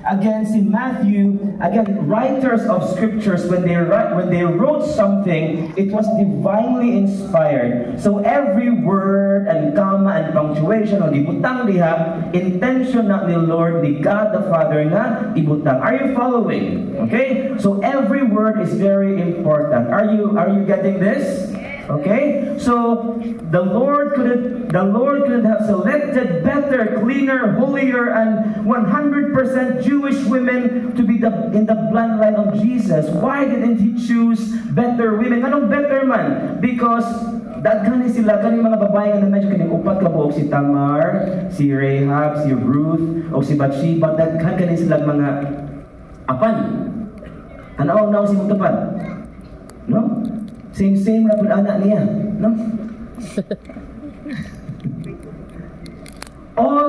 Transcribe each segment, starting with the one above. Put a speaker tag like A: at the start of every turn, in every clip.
A: Again, si Matthew, again, writers of scriptures, when they wrote something, it was divinely inspired. So every word and comma and punctuation o gibutang diha, intention na ni Lord, ni God the Father nga ibutang. Are you following? Okay? So every word is very important. Are you getting this? Okay, so the Lord could have selected better, cleaner, holier, and 100% Jewish women to be in the bloodline of Jesus. Why didn't He choose better women? Anong better man? Because daghan sila kani mga babae nga medyo kini upat ka buok, si Tamar, si Rahab, si Ruth, o si Bathsheba. Daghan kani sila mga apan. Tanaw si mutupad, no? Same na pud anak niya, no? Out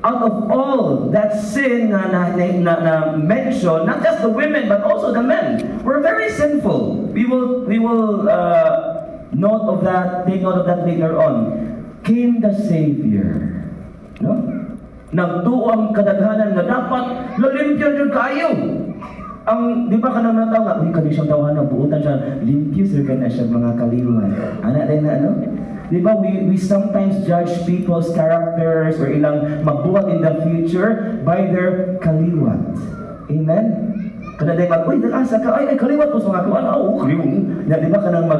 A: of all that sin na mentioned, not just the women but also the men, were very sinful. We will take note of that later on. Came the Savior, no? Nagtuo ang kadaghanan nga dapat lalimpyo jud kayo. Ang, di ba kanang nataw nga, kani siyang tawanan, buutan siya, limpyo sir ka na siya mga kaliwan. Anak din na, ano? Di ba, we sometimes judge people's characters or ilang magbuhat in the future by their kaliwat. Amen? Kana din mag, uy, nag-asa ka, ay, kaliwat po sa mga kuwan, kaliwang. Di ba kanang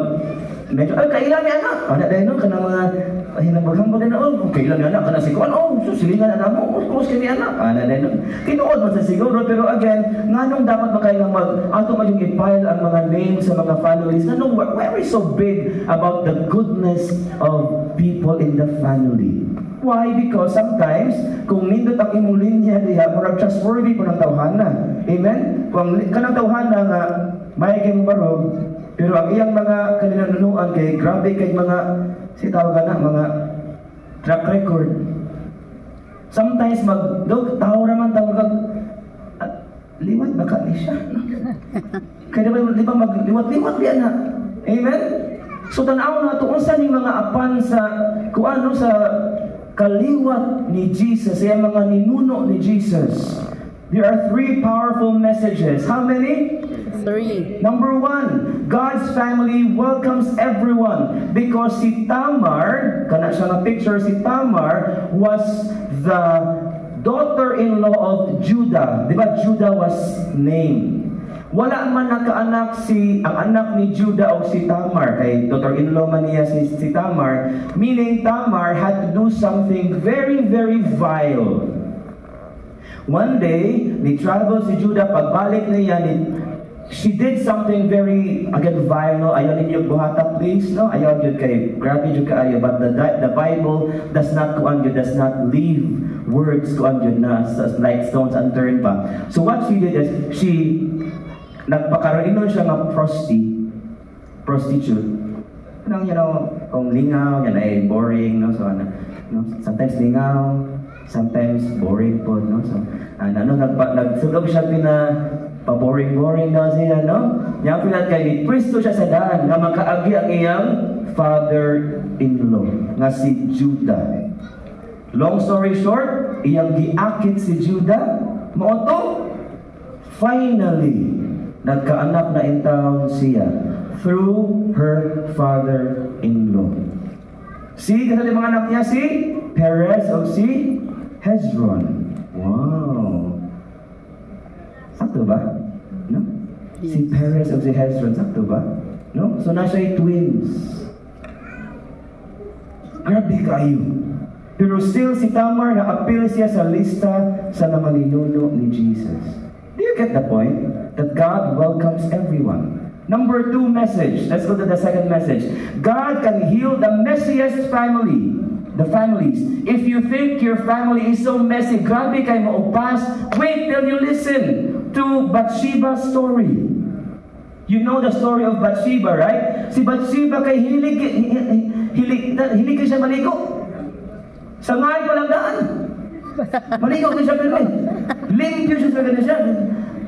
A: medyo, ay, kailan niya anak? Anak din, no? Kanang mga, hinang din na, kailan niya anak? Kana si kuwan, susilingan na mo, kung kini anak. Anak din, no? Tinuod mo sa siguro, pero again, nganong dapat ba kayo ato man yung i-file ang mga names sa mga families? Nganong, why are we so big about the goodness of people in the family? Why? Because sometimes, kung nindot ang imong linya diha, murag trustworthy po ng tawhana. Amen? Kung kanang tawhana nga, may kayong barog, pero ang iyang mga kaninanunuan kay grabe kay mga sitawagan na mga track record. Sometimes tao raman tawag liwat baka ni siya. Kaya di ba magliwat-liwat diyan na. Amen? So tanaw na to unsa ning mga apan sa kuano sa kaliwat ni Jesus, sa mga ninuno ni Jesus. There are 3 powerful messages. How many?
B: 3.
A: Number 1, God's family welcomes everyone because si Tamar, kana siya nga picture, si Tamar was the daughter-in-law of Judah. Di ba Judah was named? Wala man nakaanak ang anak ni Judah o si Tamar, kay daughter-in-law man niya si Tamar, meaning Tamar had to do something very, very vile. One day, ni travel si Judah, pagbalik niya, she did something very, again, vile, no? Ayaw ninyo buhata, please, no? Ayaw yun kay, grabe yun kaayo, but the Bible does not leave words yun na, like stones unturned pa. So what she did is, nagpakaroinon siya ng prostitute. Anong, kung lingaw, yan ay boring, no? So, sometimes lingaw, sometimes boring po, no? So, nagsulog siya paboring daw siya, no? Yang pilat kay Kristo siya sa daan, nga makaagi ang iyang father-in-law, nga si Judah. Long story short, iyang giakit si Judah, moto, finally, nagkaanak na intawon siya through her father-in-law. Si, kasi mga anak niya, si Perez o si Hezron. Wow. Sakto ba? No? Yes. Si Perez o si Hezron, sakto ba? No? So, nasa twins. Grabe kayo. Pero still, si Tamar, na-appeal siya sa lista sa mga ninuno ni Jesus. Do you get the point? That God welcomes everyone. Number 2 message. Let's go to the second message. God can heal the messiest family. The families. If you think your family is so messy, grabe kayo maupas, wait till you listen to Bathsheba's story. You know the story of Bathsheba, right? Si Bathsheba kay hilig siya maligo. Sa ngayon walang daan. Maligo siya pero limpyo siya sa ganun siya.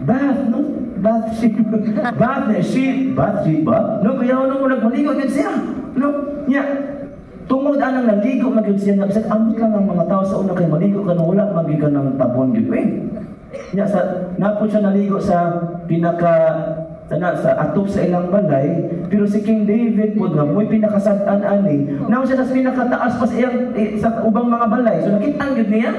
A: Bath, no? Bathsheba. No, kaya ano mo nagmaligo din siya. No? Yeah. Tungod anang naligo magyud siya nga bisag ambot lang ang mga tao sa una kay maligo ka wala magi ka ng tabon gyud. Nya sa napod siya naligo sa pinaka sa atop sa ilang balay, pero si King David po nga mo'y pinakasad-an ani. Naon siya sa pinakataas pa sa iyang sa ubang mga balay. So nakita gyud niya.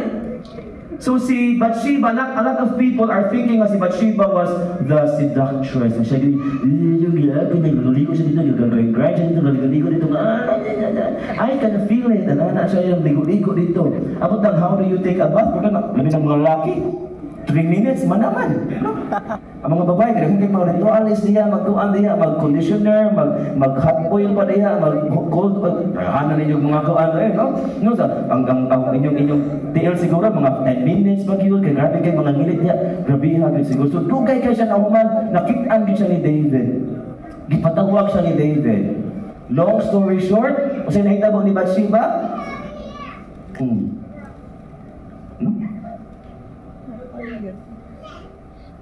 A: So si Bathsheba, a lot of people are thinking nga si Bathsheba was the seductress. Siya yung nagligo siya dito, yung grind siya dito, nagligo dito. I can feel it. Na siya yung ligo-ligo dito. Abot lang, how do you take a bath? Labi ng mga lalaki. 3 minutes, manaman. No? Ang mga babae, kaya mga ritualis niya, magtuan niya, mag-conditioner, mag-hot oil pa niya, mag-cold, ano ninyo mga kuan, no? No, ang inyong TL siguro, mga 10 minutes mag-yun, kaya grabe kayo, mga ngilit niya, grabe hagin siguro. So, dugay kayo siya na human, nakitaan din siya ni David. Gipatawag siya ni David. Long story short, kasi nahitabo ni Bathsheba,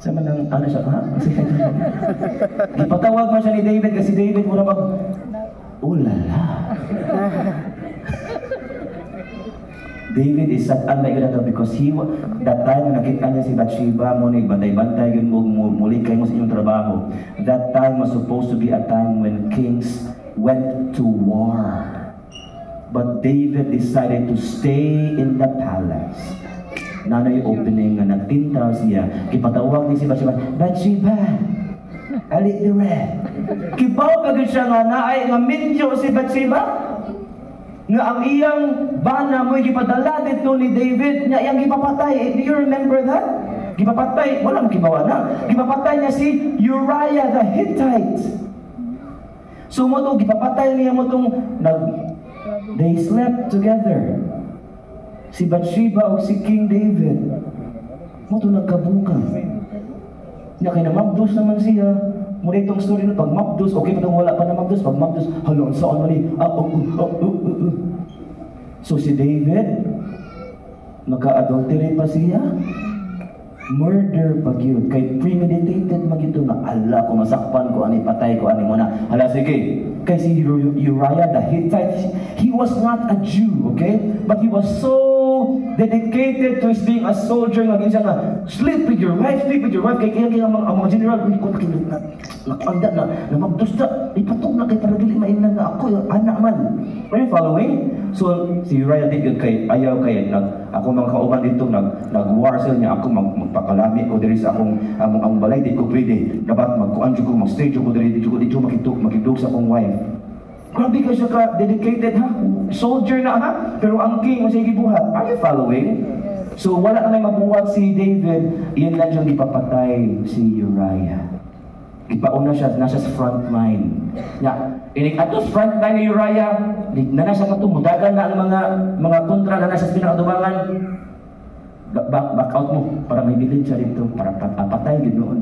A: sama ng ano siya, ha? Ipatawag man siya ni David kasi David muna ulala. David is sat-an na ito because that time na nakita niya si Bathsheba mo na bantay-bantay yun mo muli kayo mo sa inyong trabaho. That time was supposed to be a time when kings went to war. But David decided to stay in the palace. Nanay opening nga nagtintaw siya, kipatawag ni si Bathsheba, Bathsheba, alit dire. Kibaw pagod siya nga naay nga medyo si Bathsheba, nga ang iyang bana mo gipadala dito ni David, nga iyang gipapatay. Do you remember that? Gipapatay, walang kibawa na. Gipapatay niya si Uriah the Hittite. So mo to, gipapatay niya mo tong, they slept together. Si Bathsheba o si King David, mo ito nagkabukan. Nga kaya na mabdos naman siya. Muna itong story na pag mabdos, okay pa itong wala pa na mabdos. Pag mabdos, halo, saan man So si David, naka-adultery pa siya. Murder pag yun. Kay premeditated magito na, ala, kung masakpan ko, ani patay ko, ani muna. Hala, sige. Kay si Uriah the Hittite, he was not a Jew, okay? But he was so dedicated to his being a soldier nga siya nga sleep with your wife kay kaya ang mga general ko nakanda na mabdusta ipatong na kay para dili mainan na ako anak man. Are you following? So si Uriah did kay ayaw kay ako mga kauban dito nag-war sila niya ako magpakalami ko diri sa akong ang balay di ko pwede dapat magkuan ko mag-stage ko diri dito makidug sa akong wife. Grabe ka siya ka-dedicated ha? Soldier na ha? Pero ang king mo siya gibuhat. Are you following? So wala na may mabuhat si David, iyan lang siyang ipapatay si Uriah. Ipauna siya, nasa front line. Inig ato front line ni Uriah, nasa katumudagan na ang mga kontra na nasa pinakadubangan. Back out mo para may bilin siya dito, para papatay ginoon.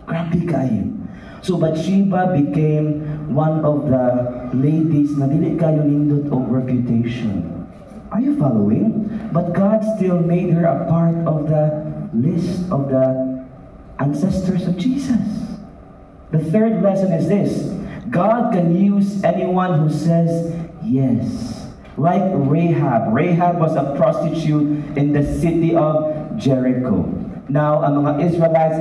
A: Grabe kayo. So Bathsheba became one of the ladies na dili kayo nindot of reputation. Are you following? But God still made her a part of the list of the ancestors of Jesus. The third lesson is this: God can use anyone who says yes. Like Rahab. Rahab was a prostitute in the city of Jericho. Now, ang mga Israelites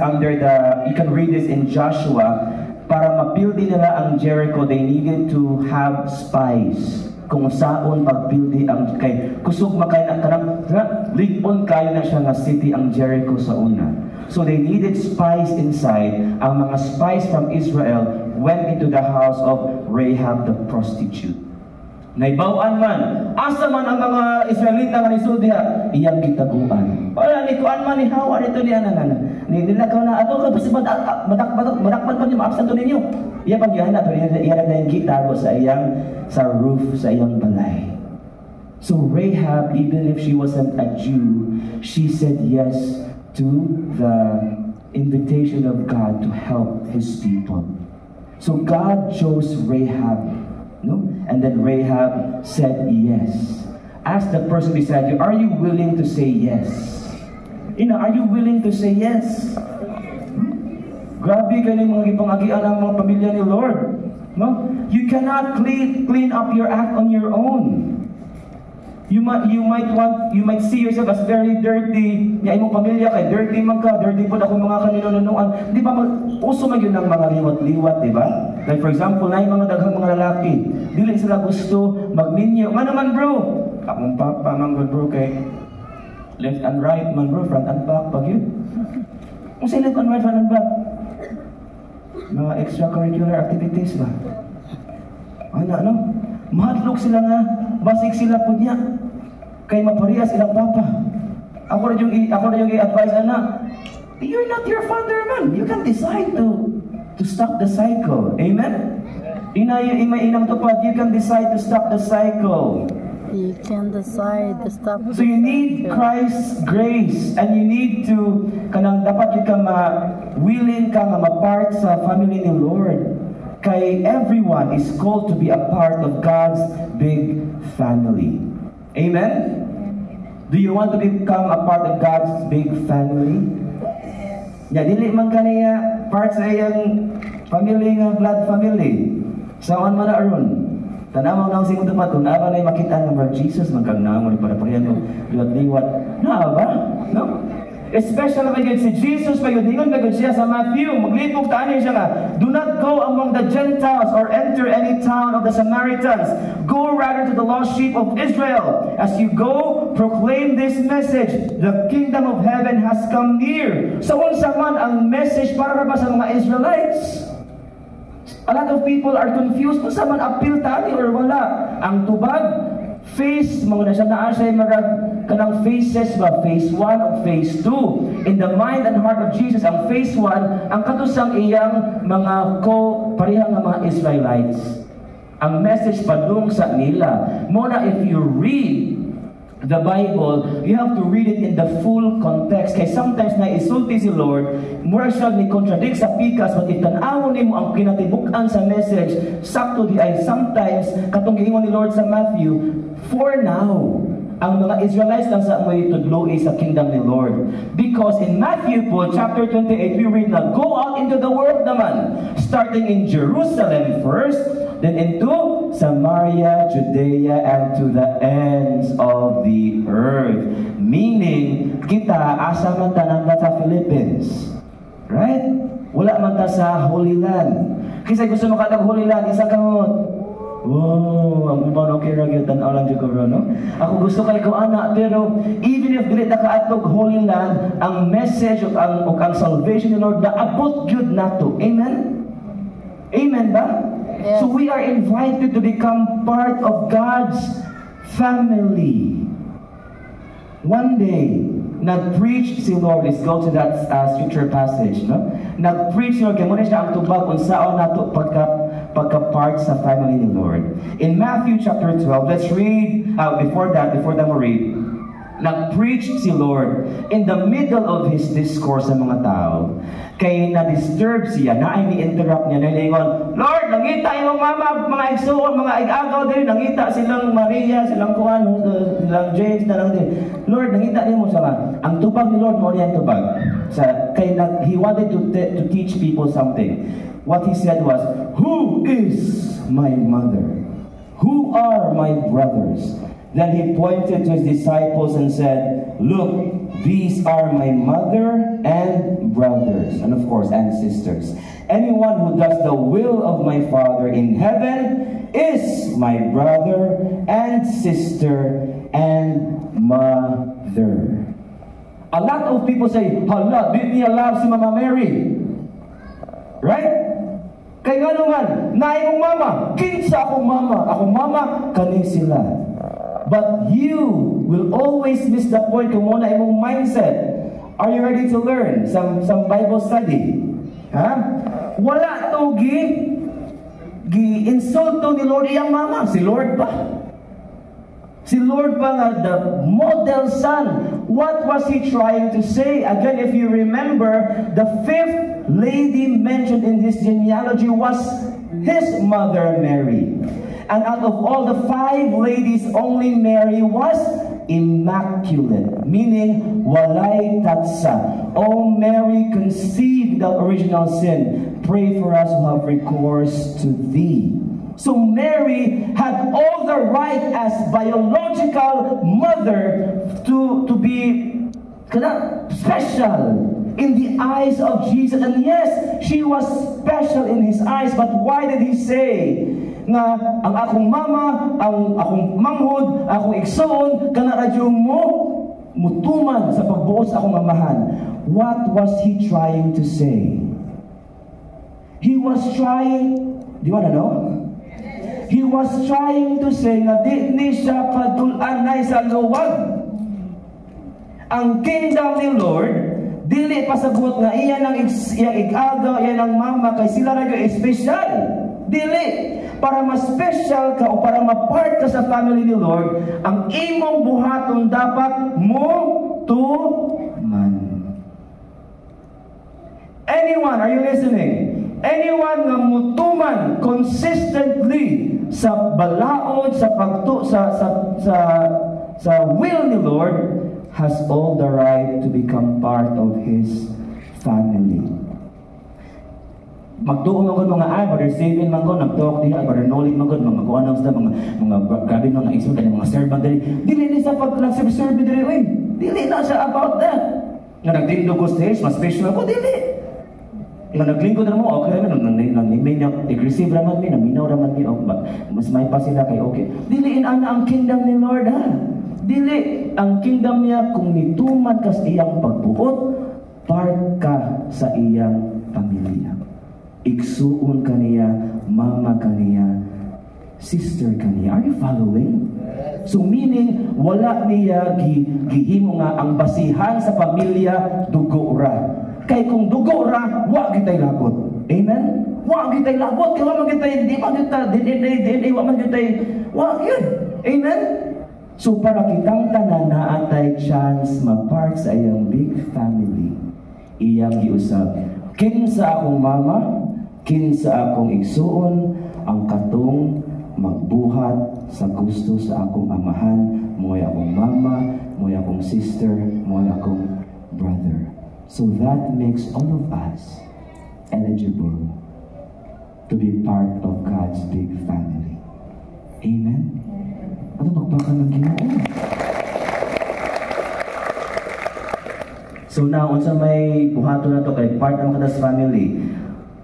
A: you can read this in Joshua, para mapildi nila ang Jericho, they needed to have spies. Kung saan pagpildi ang kay kusog makay na kanang ligon kayo na siya nga city ang Jericho sa una. So they needed spies inside. Ang mga spies from Israel went into the house of Rahab the prostitute. Naibawaan man, asa man ang mga Israelita nga nisud diha, iyang gitaguan. Wala ni kuan man ni hawa nito niya nilakaw na ato ka basta madakpan pa niyo maabsan to ninyo. Iya pag yana to iya na yung gitago sa roof sa iyang balay. So Rahab, even if she wasn't a Jew, she said yes to the invitation of God to help His people. So God chose Rahab. No? And then Rahab said yes. Ask the person beside you, are you willing to say yes? Are you willing to say yes? Grabe kayo mga ipangagian ng mga pamilya ni Lord. No? You cannot clean up your act on your own. You might see yourself as very dirty. Ya imong pamilya kay dirty man ka, dirty pud ako mga kaninunuan. Di ba uso man yun ng mga liwat-liwat, di ba? Like for example, na yung mga daghang mga lalaki, dili sila gusto magninyo. Nga naman bro, akong papa man bro kay left and right man bro, front and back pag yun. Kung sa left and right, front and back, mga extracurricular activities ba? No? Mahadlok sila nga, basig sila po niya. Kay maparehas ilang papa. Ako na yung i-advise na, you're not your father man. You can decide to stop the cycle. Amen? Inang tupad, you can decide to stop the cycle.
B: You can decide to stop.
A: So you need Christ's grace, and you need to dapat ka willing ka ma-part sa family ni Lord. Kay everyone is called to be a part of God's big family. Amen? Do you want to become a part of God's big family? Ya, dili man kaniya part sa iyang family nga blood family. Saan man na aron? Tanaw nang sing tumat kun aba nay makita ng Lord Jesus magkagnamon para parehan liwat-liwat. Na ba? No? Especially when si Jesus pagudingon pagud siya sa Matthew, maglipog taani siya nga, do not go among the Gentiles or enter any town of the Samaritans. Go rather to the lost sheep of Israel. As you go, proclaim this message, the kingdom of heaven has come near. So unsa man ang message para ba sa mga Israelites? A lot of people are confused kung saan man appeal tani or wala. Ang tubag, face, mga nasa naa siya kanang phases ba? Phase 1 o phase 2. In the mind and heart of Jesus, ang phase 1, ang katusang iyang mga parehang nga mga Israelites. Ang message padung sa nila. Muna, if you read the Bible, you have to read it in the full context. Kaya sometimes na isulti si Lord, mura siya ni contradict sa pikas, but if tanawon nimo ang kinatibuk-an sa message, sakto di ay sometimes, katong giingon ni Lord sa Matthew, for now, ang mga Israelites lang sa amoy tudlo sa kingdom ni Lord. Because in Matthew po, chapter 28, we read na, go out into the world naman, starting in Jerusalem first, then into Samaria, Judea, and to the ends of the earth. Meaning, kita, asa man ta nanda sa Philippines. Right? Wala man ta sa Holy Land. Kasi gusto mo katag Holy Land, isa kamot. Wow, ang uban okay ra gyud tan-aw lang jud ko bro, no? Ako gusto kay ko ana, pero even if dili ta kaadtog Holy Land, ang message ug ang salvation ni Lord naabot gyud nato. Amen? Amen ba?
B: Yes.
A: So we are invited to become part of God's family. One day, nag-preach si Lord. Let's go to that scripture passage, no? Nag-preach si Lord, kaya muna siya ang tubag kung saan nato pagka-part sa family ni Lord. In Matthew chapter 12, let's read, before that we read, nag-preach si Lord in the middle of his discourse sa mga tao. Kaya na-disturb siya, na ay ni-interrupt niya, nalingon, Lord, nangita yung mama, mga igsuon, mga igagaw din, nangita silang Maria, silang Juan, silang James, na lang din. Lord, nangita din mo siya. Ang tubag ni Lord mo niyan tubag. He wanted to teach people something. What he said was, who is my mother? Who are my brothers? Then he pointed to his disciples and said, look, these are my mother and brothers, and of course, and sisters. Anyone who does the will of my Father in heaven is my brother and sister and mother. A lot of people say, hala, did niya love si Mama Mary? Right? Kaya nga naman, naay mong mama, kinsa akong mama, kani sila. But you will always miss the point kung muna imong mindset. Are you ready to learn some Bible study? Ha? Wala to gi-insulto ni Lord iyang mama. Si Lord pa. Si Lord pa nga, the model son. What was he trying to say? Again, if you remember, the fifth lady mentioned in this genealogy was his mother Mary. And out of all the 5 ladies, only Mary was immaculate, meaning walay tatsa. O Mary, conceived without original sin, pray for us who have recourse to thee. So Mary had all the right as biological mother to be special in the eyes of Jesus. And yes, she was special in his eyes. But why did he say nga ang akong mama, ang akong manghod, akong igsoon, kana radyo mo mutuman sa pagbuos akong amahan? What was he trying to say? He was trying, do you wanna know? He was trying to say nga di ni siya padulanay sa luwag. Ang kingdom ni Lord, dili pasabot nga iya ng ig-aga, iya ng mama, kay sila na yung special. Dili. Para ma-special ka o para ma-part ka sa family ni Lord, ang imong buhaton dapat mo tuman. Anyone, are you listening? Anyone nga mutuman consistently sa balaod, sa pagtu, sa will ni Lord, has all the right to become part of His family. Magtuon magod mga brother Steven magod, nagtuok diha, brother Nolik magod, mga kuanang sa mga grabe mga ismo kani mga servant diri. Dili ni sa pag nagserve diri, oy. Dili na siya about that. Nga nagtindog ko stage, mas special ko dili. Nga naglingkod na mo, okay naman, may nag-receive raman mi, naminaw raman mi, mas may pa sila kay okay. Diliin ana ang kingdom ni Lord, ha? Dili ang kingdom niya kung nituman ka sa iyang pagbuot, part ka sa iyang pamilya. Igsuon ka niya, mama ka niya, sister ka niya. Are you following? So meaning, wala niya gihimo nga ang basihan sa pamilya dugo ra. Kay kung dugo ra, wa gitay labot. Amen? Wa gitay labot, kay wa man gitay, di man gitay, di wa man gitay, wa yun. Amen? So para kitang tanan na atay chance ma-part sa iyang big family, iyang giusab. Kinsa akong mama, kinsa akong igsuon, ang katong magbuhat sa gusto sa akong amahan, mo'y akong mama, mo'y akong sister, mo'y akong brother. So that makes all of us eligible to be part of God's big family. Amen? Ano magpaka ng Ginoo? So now, unsa may buhato na to kay part ng Kadas family.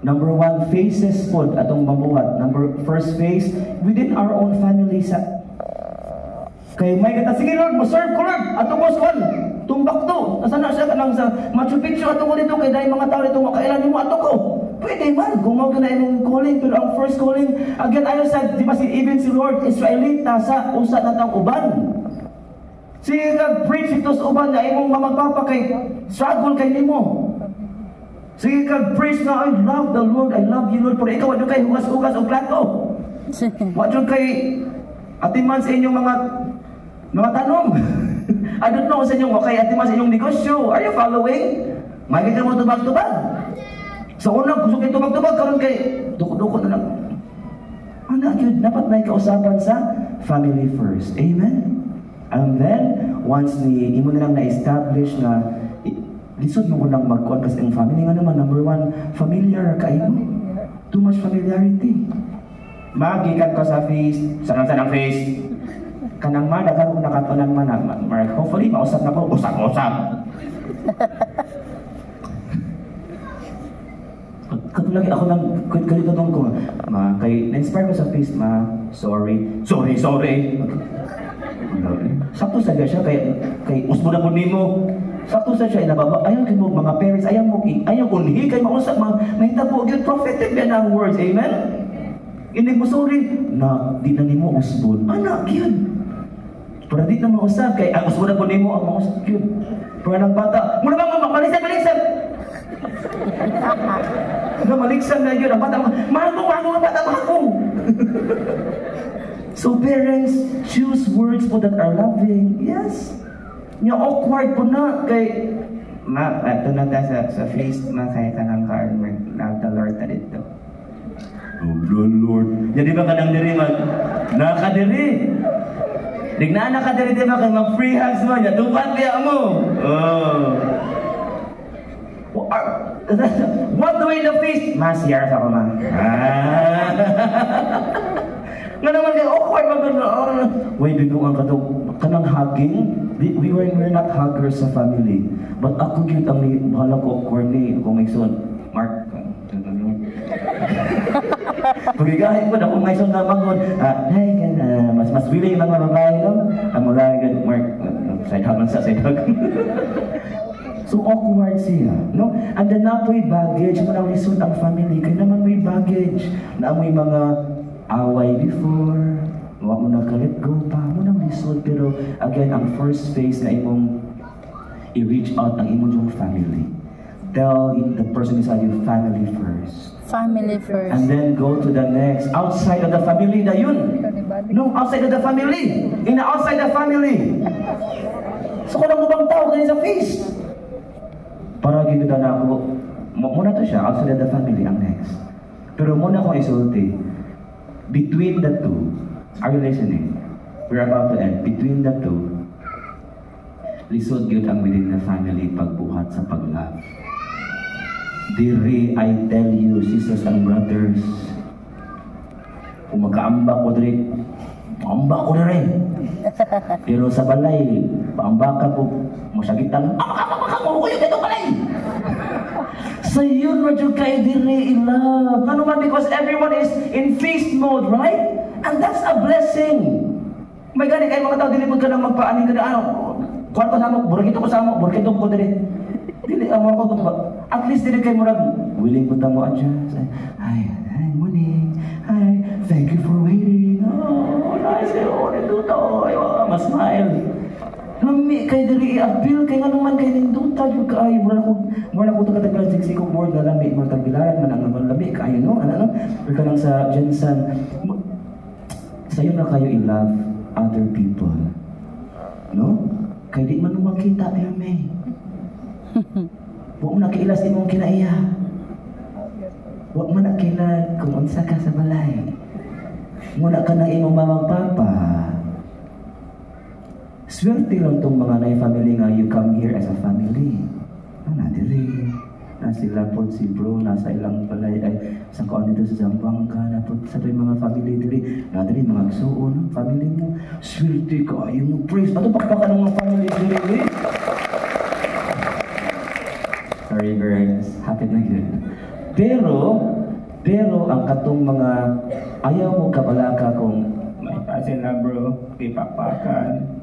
A: Number 1, phases po atong mabuhat. First phase, within our own family sa kay may kata, sige Lord, mo-serve ko Lord, atong boss tumbak to. Nasana siya kanang sa Machu Picchu ato ko dito, kay dahil mga tao dito, makailan mo ato ko. Pwede man, gumawa ka na imong calling, pero ang first calling, again, ayaw sa, di ba even si Lord, Israelita sa usa na tang uban. Sige ka, preach ito sa uban, na imong mamagpapa kay, struggle kay nimo. Sige ka, preach na, I love the Lord, I love you Lord, pero ikaw, wadyo kay hugas-hugas o plato. Wadyo kay, atiman sa inyong mga tanong. I don't know sa inyong, okay, atiman sa inyong negosyo. Are you following? May ka mo tubag-tubag. Sa unang, gusto kayo tubag-tubag, karon kay, duko-duko na lang. Anak yun, dapat may kausapan sa family first. Amen? And then, once imo na lang na-establish na, lisod mo ko lang mag-on kasi ang family nga naman, number 1, familiar kayo. Too much familiarity. Magikan ko sa face, sanang-sanang face. Kanang man, nagkaroon nakatunang man, hopefully, mausap na ko, usap-usap. Katulagi ako lang, kalitaton ko, na-inspire ko sa face, sorry. Sakto sa siya, kay usmo na po nimo. Sakto sa siya, inababa, ayaw kayo mo, mga parents, ayaw kunhi, kayo mausap, mahita po, yun, prophetic yan ang words, amen? Hindi mo sorry, na, di na nimo usbon, anak, yun. Pero di na mausap, kay usbon na po nimo, ang mausap, yun. Pero ng bata, muna ba, malisan! Maliksan na yun, ang bata, mahagong, bata. So parents, choose words po that are loving. Yes. Yung awkward po na, kay, ito na tayo sa face, kaya ka ng card, love the Lord na dito. Oh, Lord. Jadi ba ka nang diri, nakadiri. Digna na ka diri di ba kay mag-free hugs mo, nya tupat biya mo. Oh. What do we in the feast? Mas, here sa ko ma. Nga naman kayo, awkward ba gano'n? Wait, binuang ka daw, kanang hugging? We're not huggers sa family. But ako yun ang bahala ko awkward ni, kung may son, Mark. Pagigahit ko na kung may son na bangon, mas willing mga babae, no? Ang mula, Mark, side hug lang sa side hug. So awkward siya, no? And then napoy baggage, manang lisod ang family, kaya naman may baggage, na may mga away before, wag mo na ka-let go pa, mo nang lisod, pero again, ang first phase na imong i-reach out ang imong yung family. Tell the person beside you, family first.
B: Family first.
A: And then go to the next, outside of the family na yun. No, outside of the family. In the outside the family. So kung lang ubang tao ganyan sa feast. Para ginuda na ako, muna to siya, outside of the family ang next. Pero muna akong isulti, between the two, are you listening? We're about to end. Between the two, lisod yun ang within the family pagbuhat sa pag-love. Diri, I tell you, sisters and brothers, kung magkaambak ko diri, maambak ko na rin. Pero sa balay, paambaka ko, masagitan, ko yung ito balay. So yun, radyo kayo diri in love. Ano man, because everyone is in feast mode, right? And that's a blessing. May gani kayo mga tao, dilipod ka lang magpaanin ka na, kuhan ko sa mo, burkito ko sa mo, burkito ko diri. Dili, ang mga ko, at least dili kayo murag, willing ko tamo adjust. Hi, morning. Hi, thank you for waiting. Oh, nice. Oh, nito, mas-smile. Lami kay diri i-appeal kay nga naman kay ninduta yung kaayo mura na ko ito kataglan siksiko board na lami mura tagbilaran man ang lami kaayo no ano or ka lang sa Jensen sayo na kayo i-love other people no kay di man mo makita pero may huwag mo nakiilas imong kinaiya huwag mo nakilag kung unsa ka sa balay muna ka na imong mamang papa. Swerte lang itong mga na-family nga, you come here as a family. Nadiri. Na sila po si bro, nasa ilang balay, ay sa kuan dito sa Zamboanga, na po sa mga family diri. Nadiri, mga agsuon, family mo. Swerte ka, yung praise. Bato pakpakan ng mga family diri. Sorry girls, happy na yun. Pero ang katong mga ayaw mo kabalaka kung may pasin na bro, ipapakan.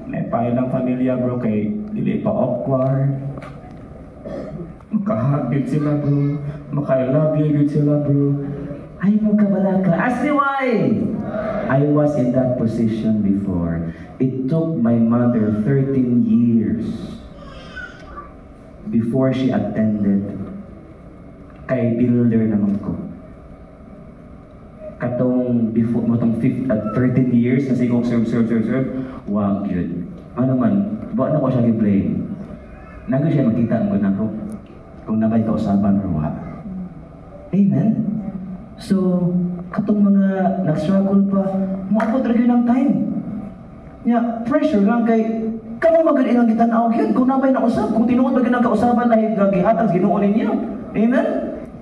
A: May payo ng pamilya bro kay dili pa awkward. Makahagit sila bro. Maka-love you sila bro. Ay mo kabalaka. Ask me why? I was in that position before. It took my mother 13 years before she attended kay builder naman ko. Katong before mo tong 13 years kasi kung serve wag yun ano man ba na ko siya gi-blame nago siya makita mo na ko kung nabay kausaban or wag amen so katong mga nag-struggle pa maabot ra gyud ang time nya pressure lang kay kamo magud ilang gitan-aw gyud kung nabay na usab kung tinuod ba gyud ang kausaban lahi gihatag Ginoo ninyo amen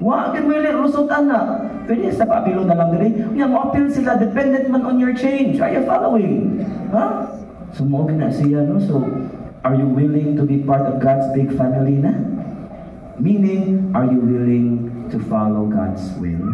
A: wa gyud may lusot ana. Pwede sa paapilo na lang diri. Nya mo appeal sila dependent man on your change. Are you following? Huh? So mo na siya no. So are you willing to be part of God's big family na? Meaning, are you willing to follow God's will?